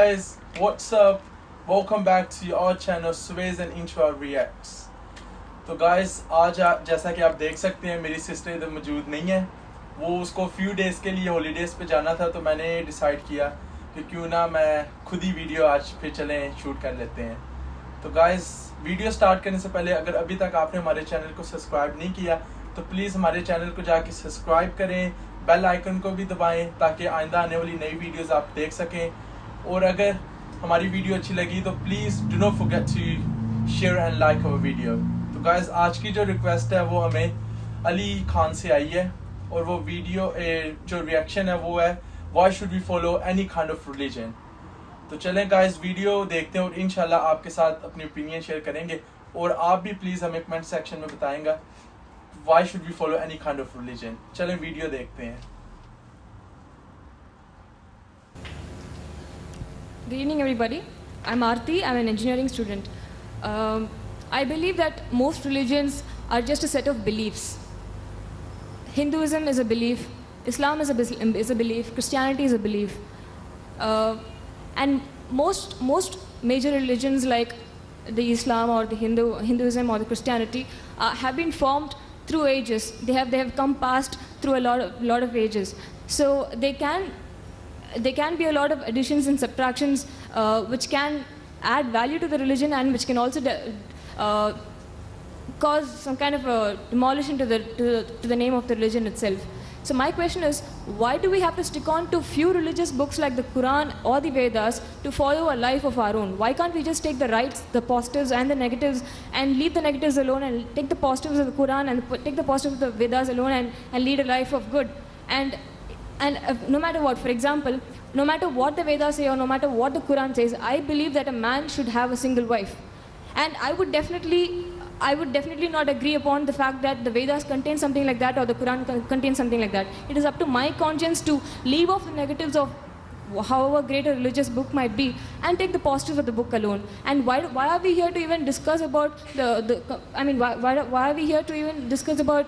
guys, what's up? Welcome back to our channel Suez and Intro Reacts. तो guys आज जैसा कि आप देख सकते हैं मेरी सिस्टर इधर मौजूद नहीं है. वो उसको फ्यू डेज़ के लिए हॉलीडेज़ पे जाना था, तो मैंने डिसाइड किया कि क्यों ना मैं खुद ही वीडियो आज फिर चलें शूट कर लेते हैं. तो guys वीडियो स्टार्ट करने से पहले अगर अभी तक आपने हमारे चैनल को सब्सक्राइब नहीं किया तो प्लीज़ हमारे चैनल को जाके सब्सक्राइब करें, बेल आइकन को भी दबाएं ताकि आइंदा आने वाली नई वीडियोस आप देख सकें. और अगर हमारी वीडियो अच्छी लगी तो please do not forget to share and like our video. तो गाइस आज की जो रिक्वेस्ट है वो हमें अली खान से आई है और वो वीडियो जो रिएक्शन है वो है why should we follow any kind of religion. तो चलें गाइस वीडियो देखते हैं और इंशाल्लाह आपके साथ अपनी ओपिनियन शेयर करेंगे. और आप भी प्लीज़ हमें कमेंट सेक्शन में बताएंगा why should we follow any kind of religion. चलें वीडियो देखते हैं. Good evening, everybody. I'm Aarti. I'm an engineering student. I believe that most religions are just a set of beliefs. Hinduism is a belief, Islam is a belief, Christianity is a belief, and most major religions like the Islam or the Hinduism or the Christianity have been formed through ages. They have come past through a lot of ages. So they can be a lot of additions and subtractions which can add value to the religion and which can also cause some kind of a demolition to the name of the religion itself. So my question is, why do we have to stick on to few religious books like the Quran or the Vedas to follow a life of our own? Why can't we just take the rights, the positives and the negatives and leave the negatives alone and take the positives of the Quran and take the positives of the Vedas alone and lead a life of good? And no matter what, for example, no matter what the Vedas say or no matter what the Quran says, I believe that a man should have a single wife. And I would definitely not agree upon the fact that the Vedas contain something like that or the Quran contains something like that. It is up to my conscience to leave off the negatives of however great a religious book might be and take the positives of the book alone. And why are we here to even discuss about why are we here to even discuss about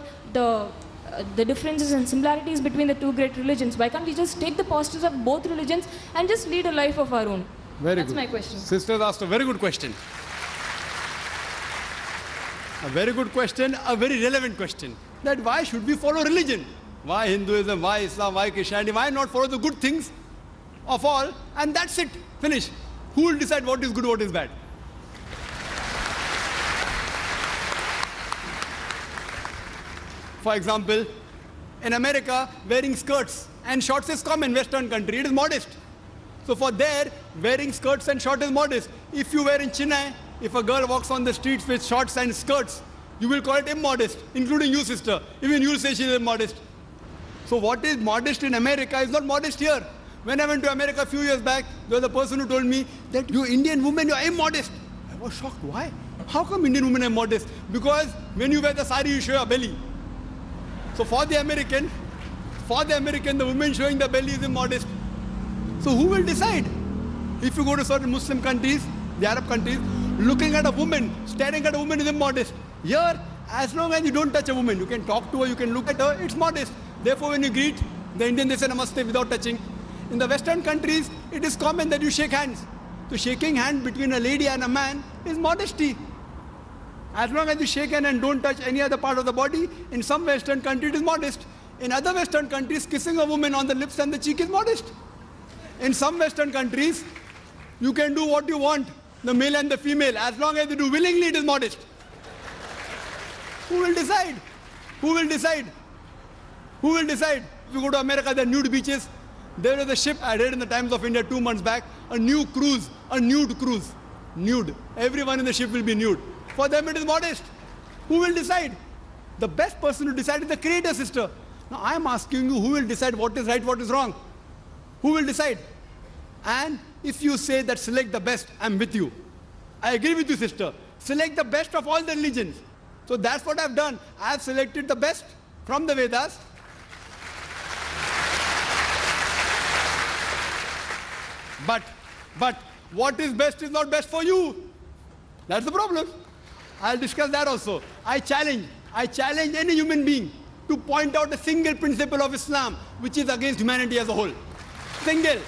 the differences and similarities between the two great religions? Why can't we just take the positives of both religions and just lead a life of our own? That's my question. Sisters asked a very good question. A very good question, a very relevant question. That why should we follow religion? Why Hinduism, why Islam, why Christianity? Why not follow the good things of all? And that's it. Finish. Who will decide what is good, what is bad? For example, in America, wearing skirts and shorts is common. Western country, it is modest. So for there, wearing skirts and shorts is modest. If you wear in Chennai, if a girl walks on the streets with shorts and skirts, you will call it immodest, including you, sister. Even you will say she is immodest. So what is modest in America is not modest here. When I went to America a few years back, there was a person who told me that you Indian women, you are immodest. I was shocked. Why? How come Indian women are modest? Because when you wear the sari, you show your belly. So for the American, the woman showing the belly is immodest. So who will decide? If you go to certain Muslim countries, the Arab countries, looking at a woman, staring at a woman is immodest. Here, as long as you don't touch a woman, you can talk to her, you can look at her, it's modest. Therefore, when you greet the Indian, they say namaste without touching. In the Western countries, it is common that you shake hands. So shaking hands between a lady and a man is modesty. As long as you shake hand and don't touch any other part of the body, in some Western countries it is modest. In other Western countries, kissing a woman on the lips and the cheek is modest. In some Western countries, you can do what you want, the male and the female. As long as you do willingly, it is modest. Who will decide? Who will decide? Who will decide? If you go to America, there are nude beaches. There is a ship, I read in the Times of India 2 months back, a nude cruise. Nude. Everyone in the ship will be nude. For them it is modest. Who will decide? The best person to decide is the Creator, sister. Now I am asking you, who will decide what is right, what is wrong? Who will decide? And if you say that select the best, I am with you. I agree with you, sister. Select the best of all the religions. So that's what I have done. I have selected the best from the Vedas. But what is best is not best for you. That's the problem. I'll discuss that also. I challenge any human being to point out a single principle of Islam which is against humanity as a whole. Single.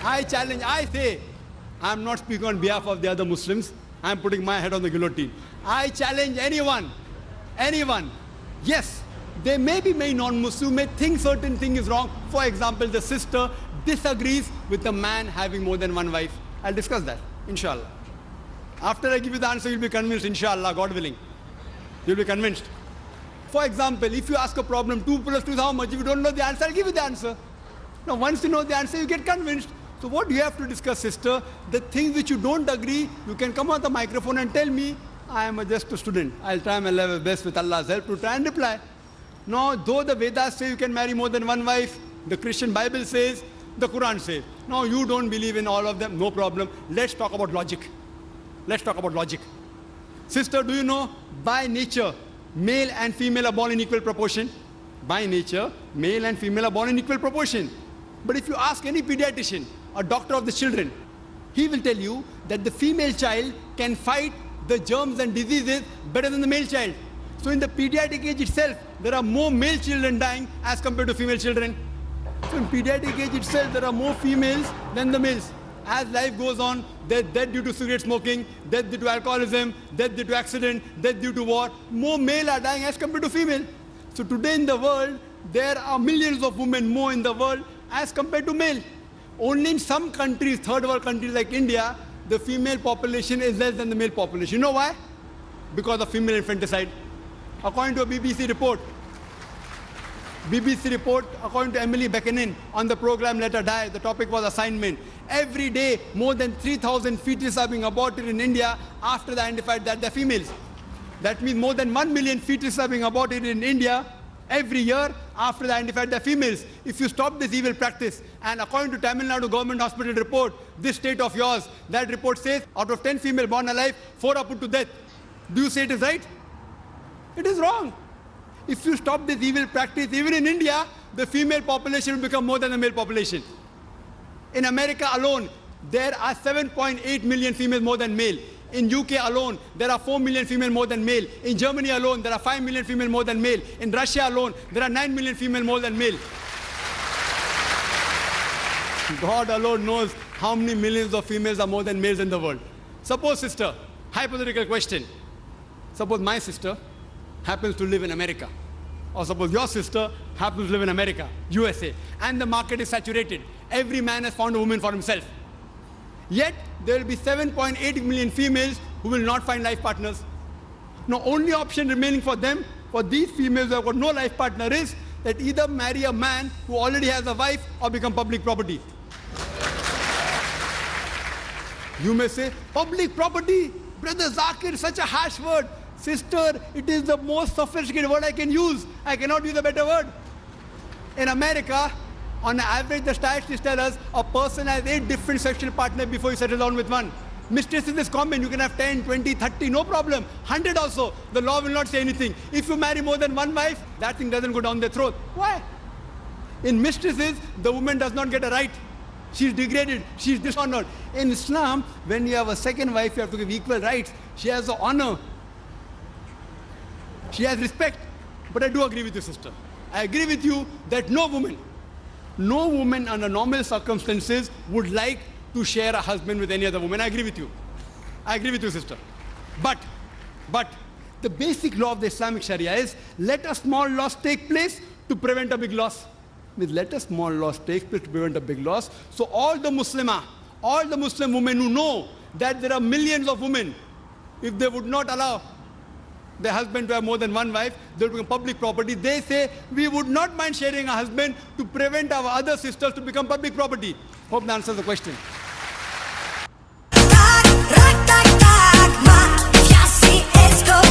I challenge, I say, I'm not speaking on behalf of the other Muslims. I'm putting my head on the guillotine. I challenge anyone. Yes, they may be non-Muslim, may think certain thing is wrong. For example, the sister disagrees with the man having more than one wife. I'll discuss that, inshallah. After I give you the answer, you'll be convinced, inshallah, God willing. You'll be convinced. For example, if you ask a problem, 2 plus 2 is how much? If you don't know the answer, I'll give you the answer. Now, once you know the answer, you get convinced. So what do you have to discuss, sister? The things which you don't agree, you can come on the microphone and tell me, I am just a student. I'll try my level best with Allah's help to try and reply. Now, though the Vedas say you can marry more than one wife, the Christian Bible says, the Quran says. Now, you don't believe in all of them, no problem. Let's talk about logic. Sister, do you know, by nature, male and female are born in equal proportion? By nature, male and female are born in equal proportion. But if you ask any pediatrician, a doctor of the children, he will tell you that the female child can fight the germs and diseases better than the male child. So in the pediatric age itself, there are more male children dying as compared to female children. So in pediatric age itself, there are more females than the males. As life goes on, death due to cigarette smoking, death due to alcoholism, death due to accident, death due to war, more male are dying as compared to female. So today in the world, there are millions of women more in the world as compared to male. Only in some countries, third world countries like India, the female population is less than the male population. You know why? Because of female infanticide. According to a BBC report, according to Emily Buchanan on the program Let Her Die, the topic was assignment. Every day, more than 3,000 fetuses are being aborted in India after they identified that they're females. That means more than 1 million fetuses are being aborted in India every year after they identified they're females. If you stop this evil practice, and according to Tamil Nadu Government Hospital report, this state of yours, that report says out of 10 female born alive, 4 are put to death. Do you say it is right? It is wrong. If you stop this evil practice, even in India, the female population will become more than the male population. In America alone, there are 7.8 million females more than male. In UK alone, there are 4 million female more than male. In Germany alone, there are 5 million female more than male. In Russia alone, there are 9 million female more than male. God alone knows how many millions of females are more than males in the world. Suppose, sister, hypothetical question. Suppose my sister happens to live in America. Or suppose your sister happens to live in America, USA, and the market is saturated. Every man has found a woman for himself. Yet, there will be 7.8 million females who will not find life partners. Now, only option remaining for them, for these females who have got no life partner, is that either marry a man who already has a wife or become public property. You may say, public property? Brother Zakir, such a harsh word. Sister, it is the most sophisticated word I can use. I cannot use a better word. In America, on average, the statistics tell us a person has 8 different sexual partners before he settles down with one. Mistresses is common. You can have 10, 20, 30, no problem. 100 also. The law will not say anything. If you marry more than one wife, that thing doesn't go down their throat. Why? In mistresses, the woman does not get a right. She is degraded. She is dishonored. In Islam, when you have a second wife, you have to give equal rights. She has the honor. She has respect. But I do agree with you, sister. I agree with you that no woman under normal circumstances would like to share a husband with any other woman. I agree with you. I agree with you, sister. But the basic law of the Islamic Sharia is let a small loss take place to prevent a big loss. Means let a small loss take place to prevent a big loss. So all the Muslim women who know that there are millions of women, if they would not allow their husband to have more than one wife, they will become public property. They say, we would not mind sharing a husband to prevent our other sisters to become public property. Hope that answers the question.